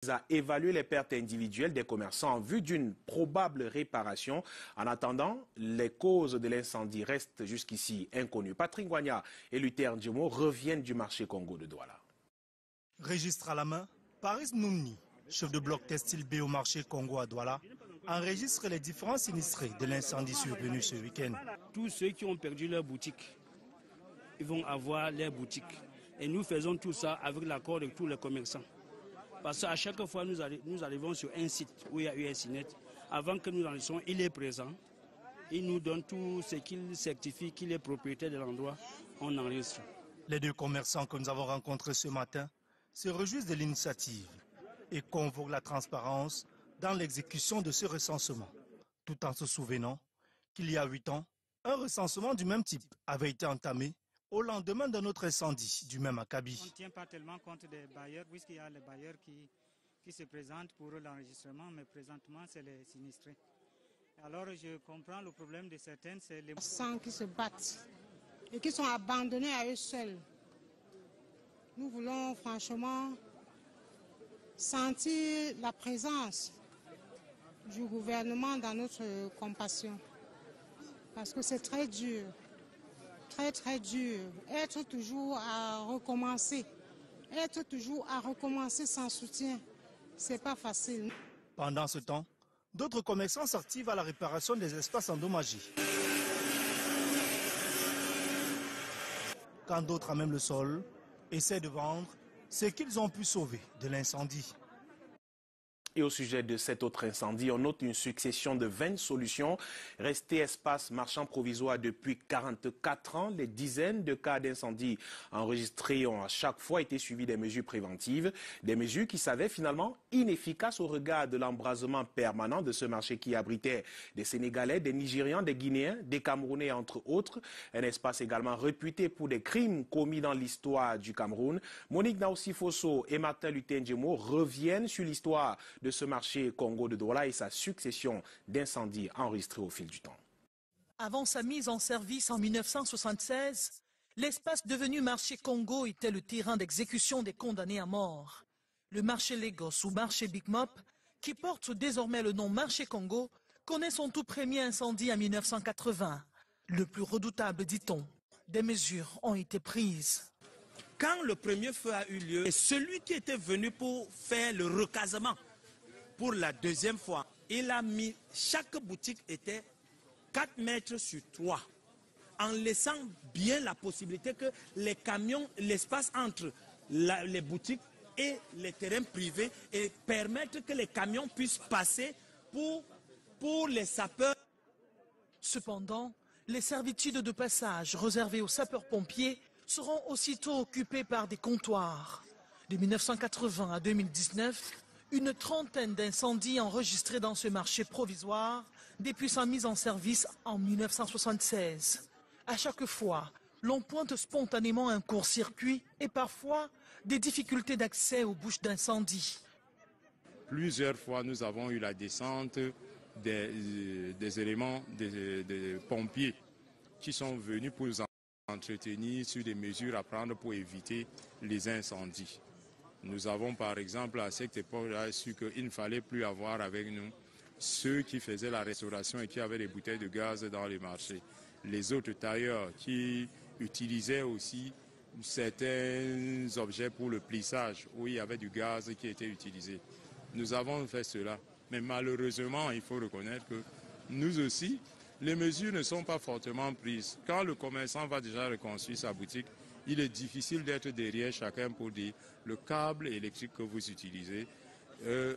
a évalué les pertes individuelles des commerçants en vue d'une probable réparation. En attendant, les causes de l'incendie restent jusqu'ici inconnues. Patrick Ngwanya et Luther Ndjemo reviennent du marché Congo de Douala. Registre à la main, Paris Noumni, chef de bloc textile B au marché Congo à Douala, enregistre les différents sinistrés de l'incendie survenu ce week-end. Tous ceux qui ont perdu leur boutique, ils vont avoir leur boutique. Et nous faisons tout ça avec l'accord de tous les commerçants. Parce qu'à chaque fois, nous arrivons sur un site où il y a eu un SINET. Avant que nous en soyons, il est présent. Il nous donne tout ce qu'il certifie qu'il est propriétaire de l'endroit. On enregistre. Les deux commerçants que nous avons rencontrés ce matin se réjouissent de l'initiative et convoquent la transparence dans l'exécution de ce recensement, tout en se souvenant qu'il y a 8 ans, un recensement du même type avait été entamé au lendemain d'un autre incendie du même acabit. On ne tient pas tellement compte des bailleurs, puisqu'il y a les bailleurs qui se présentent pour l'enregistrement, mais présentement, c'est les sinistrés. Alors, je comprends le problème de certaines, c'est les... Sans qui se battent et qui sont abandonnés à eux seuls. Nous voulons franchement sentir la présence du gouvernement dans notre compassion, parce que c'est très dur. Très dur, être toujours à recommencer sans soutien, c'est pas facile. Pendant ce temps, d'autres commerçants s'activent à la réparation des espaces endommagés. Quand d'autres amènent le sol, essaient de vendre ce qu'ils ont pu sauver de l'incendie. Et au sujet de cet autre incendie, on note une succession de 20 solutions. Resté espace marchand provisoire depuis 44 ans, les dizaines de cas d'incendie enregistrés ont à chaque fois été suivis des mesures préventives. Des mesures qui s'avaient finalement inefficaces au regard de l'embrasement permanent de ce marché qui abritait des Sénégalais, des Nigérians, des Guinéens, des Camerounais entre autres. Un espace également réputé pour des crimes commis dans l'histoire du Cameroun. Monique Naossi-Fosso et Martin Luther Ndjemo reviennent sur l'histoire de ce marché Congo de Douala et sa succession d'incendies enregistrés au fil du temps. Avant sa mise en service en 1976, l'espace devenu marché Congo était le terrain d'exécution des condamnés à mort. Le marché Lagos ou marché Big Mop, qui porte désormais le nom marché Congo, connaît son tout premier incendie en 1980. Le plus redoutable, dit-on. Des mesures ont été prises. Quand le premier feu a eu lieu, et celui qui était venu pour faire le recasement, pour la deuxième fois, il a mis, chaque boutique était 4 mètres sur 3, en laissant bien la possibilité que les camions, l'espace entre les boutiques et les terrains privés, et permettre que les camions puissent passer pour les sapeurs. Cependant, les servitudes de passage réservées aux sapeurs-pompiers seront aussitôt occupées par des comptoirs. De 1980 à 2019, une trentaine d'incendies enregistrés dans ce marché provisoire depuis sa mise en service en 1976. À chaque fois, l'on pointe spontanément un court-circuit et parfois des difficultés d'accès aux bouches d'incendie. Plusieurs fois, nous avons eu la descente des éléments des pompiers qui sont venus pour nous entretenir sur des mesures à prendre pour éviter les incendies. Nous avons par exemple à cette époque-là su qu'il ne fallait plus avoir avec nous ceux qui faisaient la restauration et qui avaient des bouteilles de gaz dans les marchés. Les autres tailleurs qui utilisaient aussi certains objets pour le plissage où il y avait du gaz qui était utilisé. Nous avons fait cela. Mais malheureusement, il faut reconnaître que nous aussi, les mesures ne sont pas fortement prises. Quand le commerçant va déjà reconstruire sa boutique, il est difficile d'être derrière chacun pour dire le câble électrique que vous utilisez,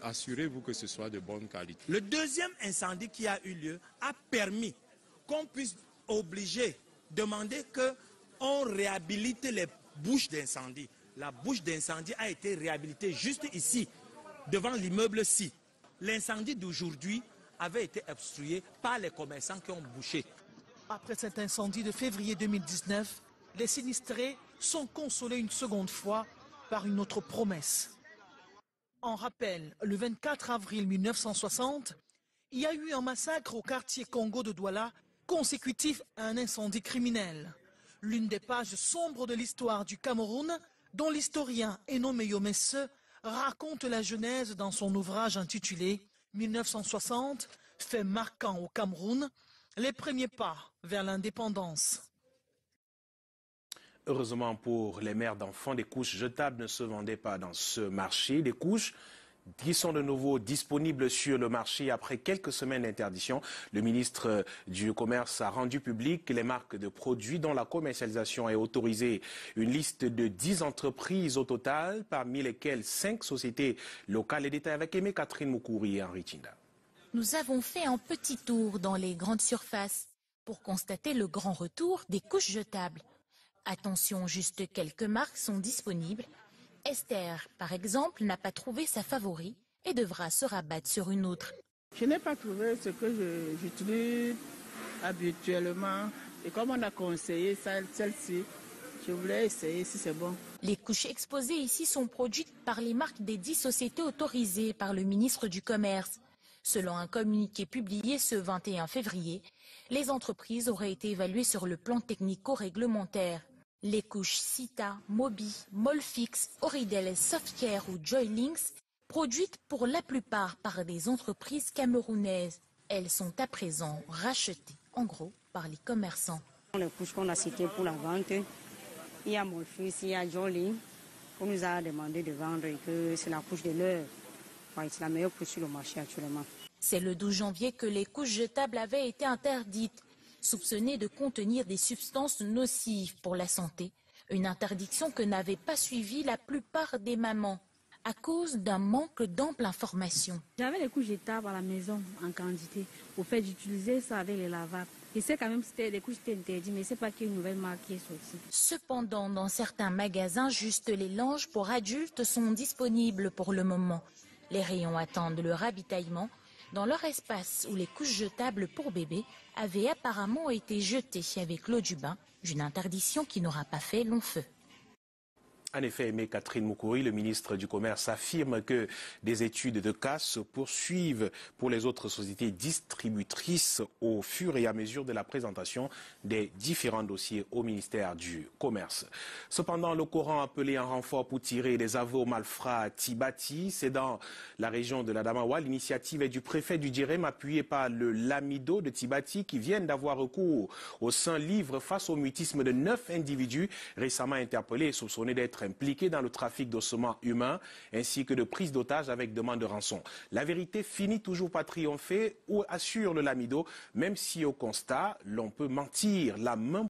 assurez-vous que ce soit de bonne qualité. Le deuxième incendie qui a eu lieu a permis qu'on puisse demander qu'on réhabilite les bouches d'incendie. La bouche d'incendie a été réhabilitée juste ici, devant l'immeuble-ci. L'incendie d'aujourd'hui avait été obstrué par les commerçants qui ont bouché. Après cet incendie de février 2019, les sinistrés sont consolés une seconde fois par une autre promesse. En rappel, le 24 avril 1960, il y a eu un massacre au quartier Congo de Douala, consécutif à un incendie criminel. L'une des pages sombres de l'histoire du Cameroun, dont l'historien Eno Meyomesse raconte la genèse dans son ouvrage intitulé 1960, fait marquant au Cameroun, les premiers pas vers l'indépendance. Heureusement pour les mères d'enfants, des couches jetables ne se vendaient pas dans ce marché. Des couches qui sont de nouveau disponibles sur le marché après quelques semaines d'interdiction. Le ministre du Commerce a rendu public les marques de produits dont la commercialisation est autorisée. Une liste de 10 entreprises au total, parmi lesquelles 5 sociétés locales. Les détails avec Aimé Catherine Moukouri et Henri Tinda. Nous avons fait un petit tour dans les grandes surfaces pour constater le grand retour des couches jetables. Attention, juste quelques marques sont disponibles. Esther, par exemple, n'a pas trouvé sa favorite et devra se rabattre sur une autre. Je n'ai pas trouvé ce que j'utilise habituellement. Et comme on a conseillé celle-ci, je voulais essayer si c'est bon. Les couches exposées ici sont produites par les marques des 10 sociétés autorisées par le ministre du Commerce. Selon un communiqué publié ce 21 février, les entreprises auraient été évaluées sur le plan technico-réglementaire. Les couches Sita, Mobi, Molfix, Oridel, Softcare ou Joylinks, produites pour la plupart par des entreprises camerounaises. Elles sont à présent rachetées, en gros, par les commerçants. Les couches qu'on a citées pour la vente, il y a Molfix, il y a Joylink, qu'on nous a demandé de vendre et que c'est la couche de l'heure. C'est la meilleure couche sur le marché actuellement. C'est le 12 janvier que les couches jetables avaient été interdites, soupçonnées de contenir des substances nocives pour la santé. Une interdiction que n'avaient pas suivi la plupart des mamans, à cause d'un manque d'ample information. J'avais les couches jetables à la maison en quantité, au fait d'utiliser ça avec les lavables. Je sais quand même que les couches étaient interdites, mais je ne sais pas qu'il y a une nouvelle marque qui est sortie. Cependant, dans certains magasins, juste les linges pour adultes sont disponibles pour le moment. Les rayons attendent le ravitaillement dans leur espace où les couches jetables pour bébés avaient apparemment été jetées avec l'eau du bain, d'une interdiction qui n'aura pas fait long feu. En effet, Aimé Catherine Moukouri, le ministre du Commerce, affirme que des études de cas se poursuivent pour les autres sociétés distributrices au fur et à mesure de la présentation des différents dossiers au ministère du Commerce. Cependant, le Coran a appelé un renfort pour tirer des aveux aux malfrats à Tibati. C'est dans la région de l'Adamawa. L'initiative est du préfet du Djirem, appuyé par le Lamido de Tibati, qui viennent d'avoir recours au Saint-Livre face au mutisme de 9 individus récemment interpellés et soupçonnés d'être impliqués dans le trafic d'ossements humains ainsi que de prise d'otages avec demande de rançon. La vérité finit toujours par triompher, ou assure le Lamido, même si au constat, l'on peut mentir. La main